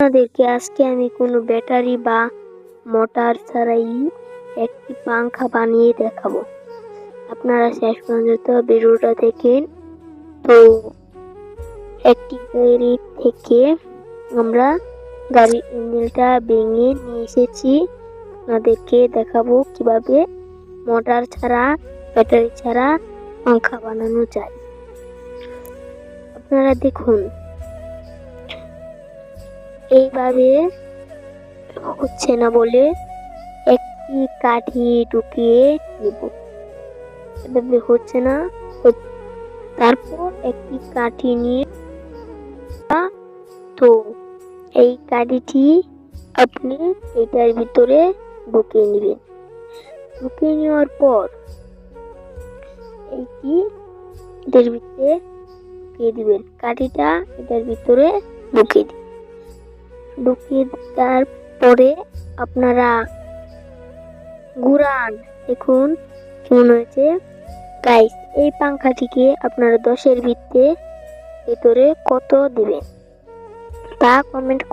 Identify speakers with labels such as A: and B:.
A: আপনাদেরকে আজকে আমি কোনো ব্যাটারি বা মোটর ছাড়াই একটি পাংখা বানিয়ে দেখাবো। আপনারা শেষ পর্যন্ত ভিডিওটা দেখেন। তো একটি গাড়ি থেকে আমরা গাড়ির ইঞ্জিনটা ভেঙে নিয়ে এসেছি। আপনাদেরকে দেখাবো কিভাবে মোটর ছাড়া, ব্যাটারি ছাড়া পাংখা বানানো যায়। আপনারা দেখুন, এইভাবে হচ্ছে না বলে একটি কাঠি ঢুকিয়ে নিব। এভাবে হচ্ছে না, তারপর একটি কাঠি নিয়ে, তো এই কাঠিটি আপনি এটার ভিতরে ঢুকিয়ে নেবেন। ঢুকিয়ে নেওয়ার পর এইটি এটার ভিতরে ঢুকিয়ে দিবেন। কাঠিটা এটার ভিতরে ঢুকিয়ে দেওয়ার পরে আপনারা ঘুরান। দেখুন কেমন হয়েছে। গাইস, এই পাংখাটিকে আপনারা 10-এর ভিতরে কত দিবেন তা কমেন্ট